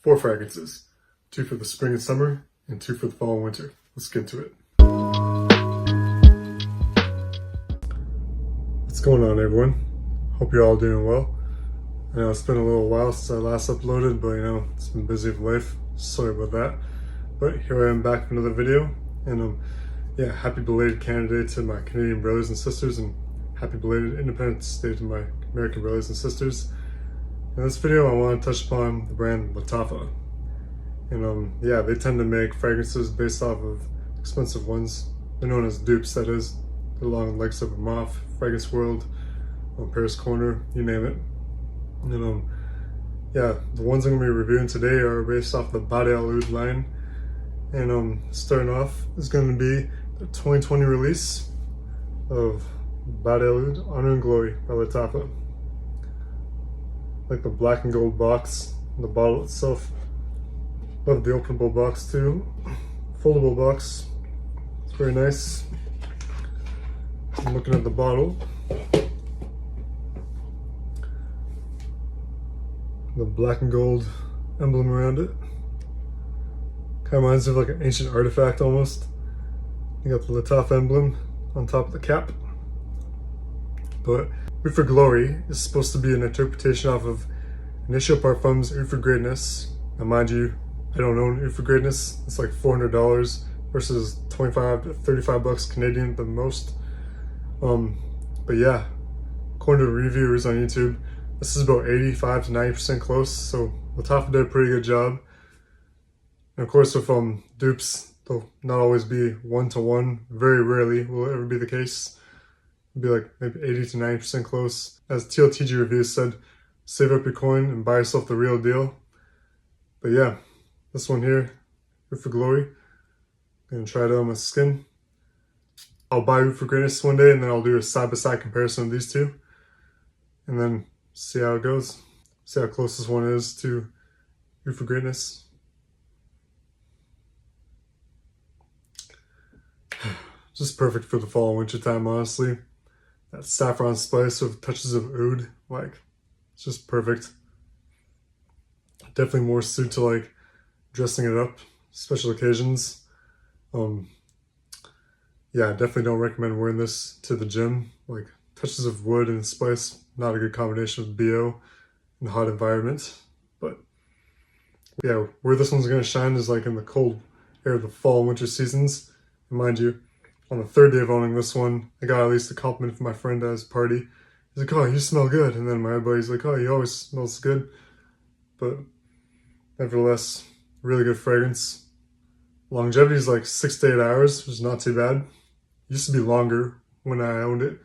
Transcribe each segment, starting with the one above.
4 fragrances, 2 for the spring and summer, and 2 for the fall and winter. Let's get into it. What's going on, everyone? Hope you're all doing well. I know it's been a little while since I last uploaded, but it's been busy with life. Sorry about that. But here I am back with another video, and happy belated Canada Day to my Canadian brothers and sisters, and happy belated Independence Day to my American brothers and sisters. In this video, I want to touch upon the brand Lattafa. And they tend to make fragrances based off of expensive ones. They're known as dupes, that is. They're along the likes of Moth, Fragrance World, Paris Corner, you name it. And the ones I'm going to be reviewing today are based off the Bade line. And starting off is going to be the 2020 release of Bade Honor and Glory by Lattafa. Like the black and gold box, and the bottle itself. Love the openable box too. Foldable box. It's very nice. I'm looking at the bottle. The black and gold emblem around it. Kind of reminds me of like an ancient artifact almost. You got the Lattafa emblem on top of the cap. But Oud for Glory is supposed to be an interpretation off of Initial Parfum's Oud for Greatness. Now mind you, I don't own Oud for Greatness. It's like $400 versus 25 to 35 bucks Canadian at the most. But yeah, according to the reviewers on YouTube, this is about 85 to 90% close, so Lattafa did a pretty good job. And of course with dupes, they'll not always be one-to-one. Very rarely will it ever be the case. It'll be like maybe 80 to 90% close. As TLTG Reviews said, save up your coin and buy yourself the real deal. But yeah, this one here, Oud for Glory. I'm gonna try it on my skin. I'll buy Oud for Greatness one day, and then I'll do a side-by-side comparison of these two. And then see how it goes. See how close this one is to Oud for Greatness. Just perfect for the fall and winter time, honestly. That saffron spice with touches of oud, it's just perfect. Definitely more suited to like dressing it up, special occasions. I definitely don't recommend wearing this to the gym. Like touches of wood and spice, not a good combination with BO in a hot environment. But yeah, where this one's gonna shine is like in the cold air of the fall and winter seasons. And mind you, on the 3rd day of owning this one, I got at least a compliment from my friend at his party. He's like, "Oh, you smell good." And then my other buddy's like, "Oh, you always smells good." But nevertheless, really good fragrance. Longevity is like 6 to 8 hours, which is not too bad. It used to be longer when I owned it.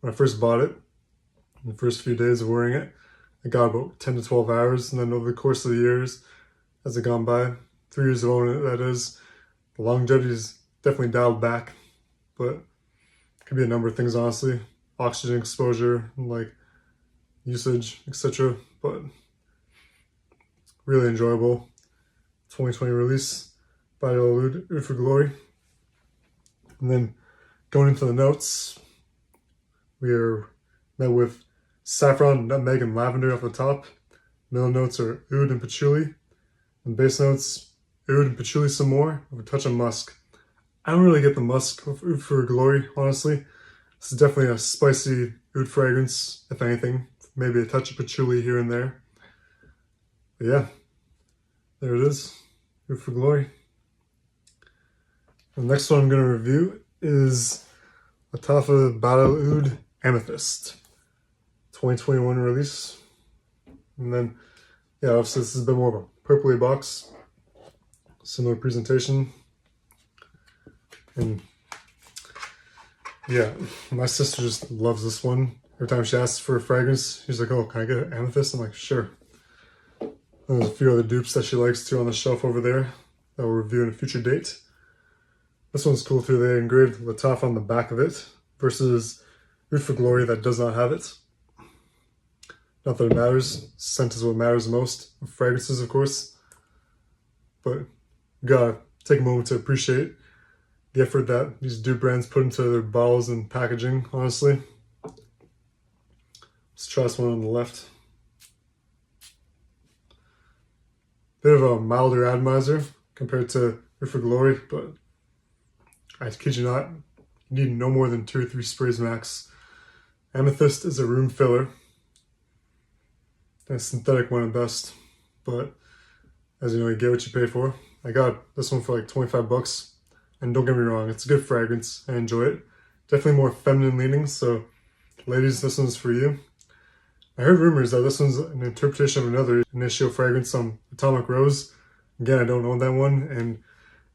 When I first bought it, in the first few days of wearing it, I got about 10 to 12 hours. And then over the course of the years, as it gone by, 3 years of owning it, that is, the longevity is definitely dialed back. But it could be a number of things, honestly. Oxygen exposure, like usage, etc. But really enjoyable 2020 release by Oud for Glory. And then going into the notes, we are met with saffron, nutmeg, and lavender off the top. Middle notes are oud and patchouli. And base notes, oud and patchouli some more, with a touch of musk. I don't really get the musk of Oud for Glory, honestly. This is definitely a spicy oud fragrance, if anything. Maybe a touch of patchouli here and there. But yeah, there it is, Oud for Glory. The next one I'm going to review is Lattafa Bade Oud Amethyst, 2021 release. And then, obviously this is a bit more of a purpley box. Similar presentation. And my sister just loves this one. Every time she asks for a fragrance, she's like, "Oh, can I get an amethyst?" I'm like, "Sure." And there's a few other dupes that she likes too on the shelf over there that we'll review in a future date. This one's cool too. They engraved Lattafa on the back of it versus Oud for Glory that does not have it. Not that it matters. Scent is what matters most. Fragrances, of course. But you gotta take a moment to appreciate the effort that these dupe brands put into their bottles and packaging, honestly. Let's try this one on the left. Bit of a milder atomizer compared to Room for Glory, but I kid you not, you need no more than 2 or 3 sprays max. Amethyst is a room filler. A synthetic one at best, but as you know, you get what you pay for. I got this one for like 25 bucks, and don't get me wrong, it's a good fragrance. I enjoy it. Definitely more feminine leaning, so ladies, this one's for you. I heard rumors that this one's an interpretation of another Initio fragrance, Atomic Rose. Again, I don't own that one, and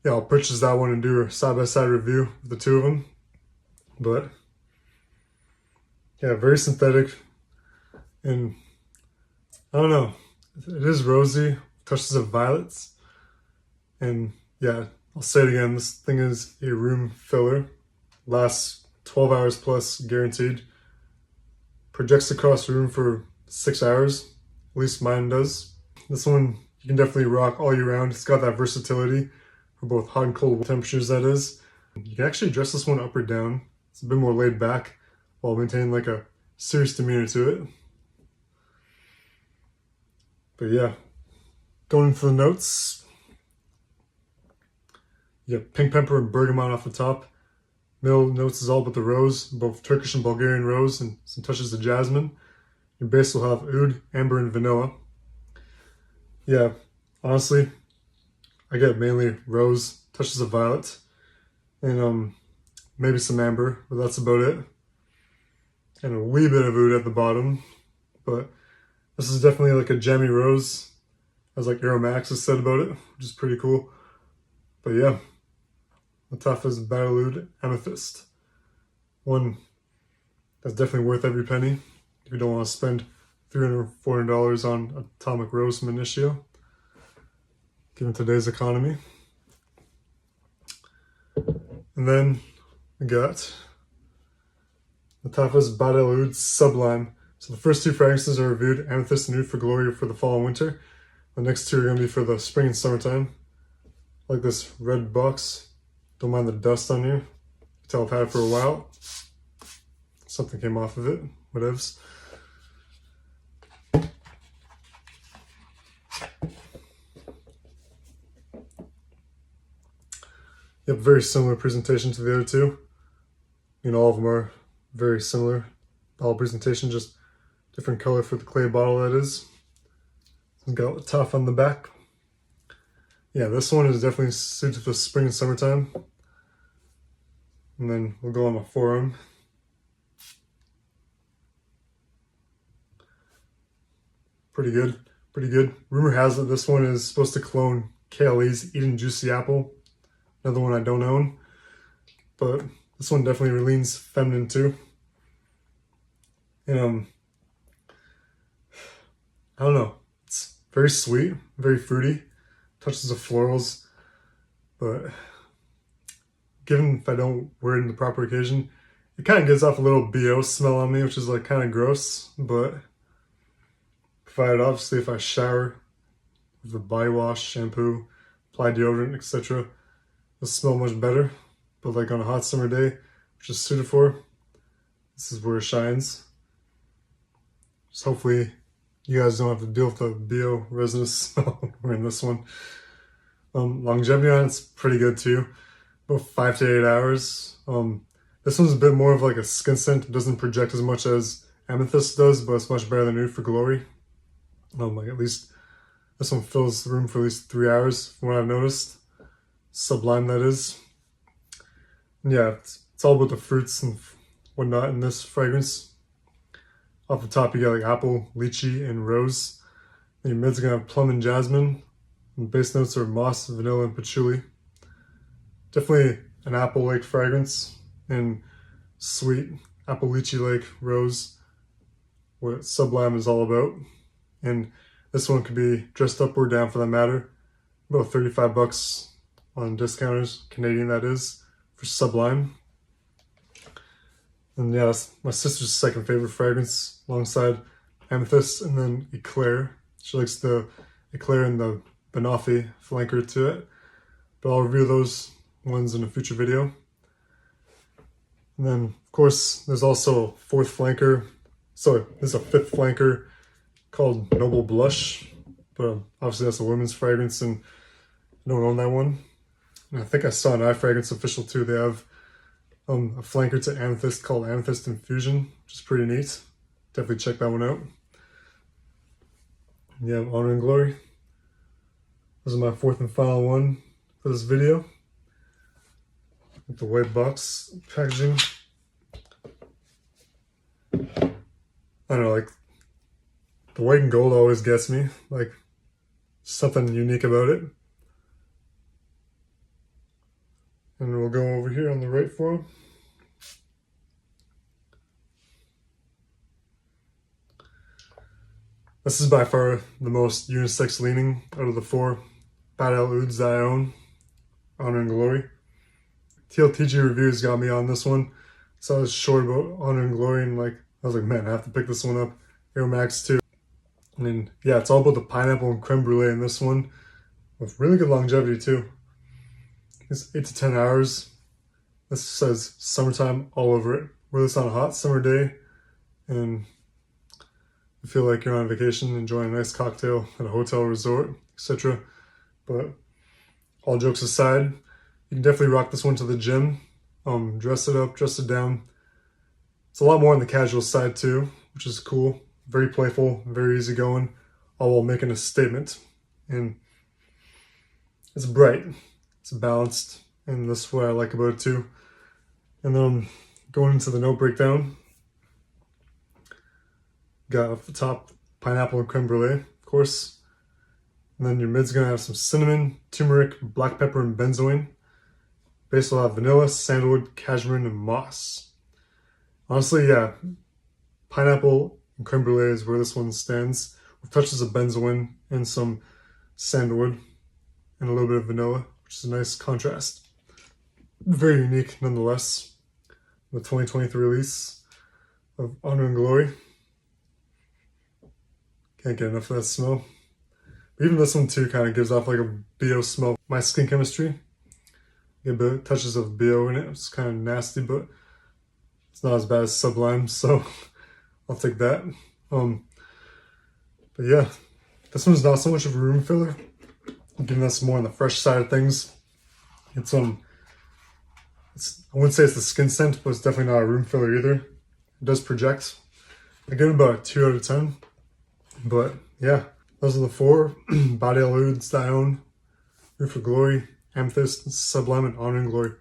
yeah, I'll purchase that one and do a side-by-side review of the two of them. But yeah, very synthetic, and I don't know, it is rosy, touches of violets, and yeah, I'll say it again, this thing is a room filler, lasts 12 hours plus guaranteed, projects across the room for 6 hours, at least mine does. This one you can definitely rock all year round. It's got that versatility for both hot and cold temperatures, that is. You can actually dress this one up or down. It's a bit more laid back while maintaining like a serious demeanor to it. But yeah, going for the notes. You have pink pepper and bergamot off the top. Middle notes is all about the rose, both Turkish and Bulgarian rose, and some touches of jasmine. Your base will have oud, amber, and vanilla. Yeah, honestly, I get mainly rose, touches of violet, and maybe some amber, but that's about it. And a wee bit of oud at the bottom, but this is definitely like a jammy rose, as like Aromax has said about it, which is pretty cool. But yeah, Lattafa's Bade Oud Amethyst. One that's definitely worth every penny if you don't want to spend $300, $400 on Atomic Rose from Initio, given today's economy. And then we got Lattafa's Bade Oud Sublime. So the first 2 fragrances are reviewed, Amethyst and Oud for Glory for the fall and winter. The next 2 are going to be for the spring and summertime. I like this red box. Don't mind the dust on here. You can tell I've had it for a while. Something came off of it. Whatevs. Yep, very similar presentation to the other 2. You know, all of them are very similar. All presentation, just different color for the clay bottle, that is. It's got Lattafa on the back. Yeah, this one is definitely suited for spring and summertime. And then we'll go on my forearm. Pretty good, pretty good. Rumor has it this one is supposed to clone KLE's Eden Juicy Apple. Another one I don't own. But this one definitely leans feminine too. And I don't know. It's very sweet, very fruity, touches of florals, but given if I don't wear it in the proper occasion, it kind of gives off a little BO smell on me, which is like kind of gross. But obviously if I shower with a body wash, shampoo, apply deodorant, etc., it'll smell much better. But like on a hot summer day, which is suited for, this is where it shines. Just hopefully you guys don't have to deal with the BO resinous smell wearing this one. Longevity on it's pretty good too, about 5 to 8 hours. This one's a bit more of like a skin scent. It doesn't project as much as Amethyst does, but it's much better than Oud for Glory. Like at least this one fills the room for at least 3 hours from what I've noticed. Sublime, that is. And yeah, it's all about the fruits and whatnot in this fragrance. Off the top, you got like apple, lychee, and rose. And your mid's gonna have plum and jasmine. And base notes are moss, vanilla, and patchouli. Definitely an apple-like fragrance and sweet apple lychee-like rose. What Sublime is all about. And this one could be dressed up or down for that matter. About 35 bucks on discounters, Canadian that is, for Sublime. And yeah, that's my sister's second favorite fragrance alongside Amethyst, and then Eclair. She likes the Eclair and the Banoffee flanker to it. But I'll review those ones in a future video. And then, of course, there's also a fourth flanker. Sorry, there's a fifth flanker called Noble Blush but obviously that's a women's fragrance, and I don't own that one. And I think I saw an eye fragrance official too. They have a flanker to Amethyst called Amethyst Infusion, which is pretty neat. Definitely check that one out. And yeah, Honor and Glory. This is my fourth and final one for this video. With the white box packaging. I don't know, like, the white and gold always gets me. Like, something unique about it. And we'll go over here on the right for him. This is by far the most unisex leaning out of the four Bade ouds that I own. Honor and Glory. TLTG reviews got me on this one. So I was short about Honor and Glory, and like I was like, man, I have to pick this one up. Aromax too. And yeah, it's all about the pineapple and creme brulee in this one, with really good longevity too. It's 8 to 10 hours. This says summertime all over it. Wear this on a hot summer day, and you feel like you're on vacation, enjoying a nice cocktail at a hotel resort, etc. But all jokes aside, you can definitely rock this one to the gym. Dress it up, dress it down. It's a lot more on the casual side too, which is cool. Very playful, very easygoing, all while making a statement. And it's bright, it's balanced, and that's what I like about it too. And then going into the note breakdown, got off the top pineapple and creme brulee, of course. And then your mid's gonna have some cinnamon, turmeric, black pepper, and benzoin. Base will have vanilla, sandalwood, cashmere, and moss. Honestly, yeah, pineapple and creme brulee is where this one stands, with touches of benzoin and some sandalwood and a little bit of vanilla, which is a nice contrast. Very unique nonetheless. The 2023 release of Honor and Glory. Can't get enough of that smell. But even this one too kind of gives off like a BO smell. My Skin Chemistry. Get a bit of touches of BO in it. It's kind of nasty, but it's not as bad as Sublime, so I'll take that. But yeah, this one's not so much of a room filler. I'm giving us more on the fresh side of things. It's I wouldn't say it's the skin scent, but it's definitely not a room filler either. It does project. I give it about a 2 out of 10. But yeah, those are the four Bade ouds that I own. Room for Glory, Amethyst, Sublime, and Honor and Glory.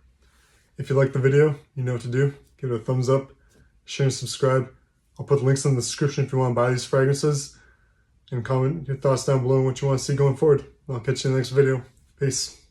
If you like the video, you know what to do. Give it a thumbs up, share and subscribe. I'll put links in the description if you want to buy these fragrances. And comment your thoughts down below on what you want to see going forward. I'll catch you in the next video. Peace.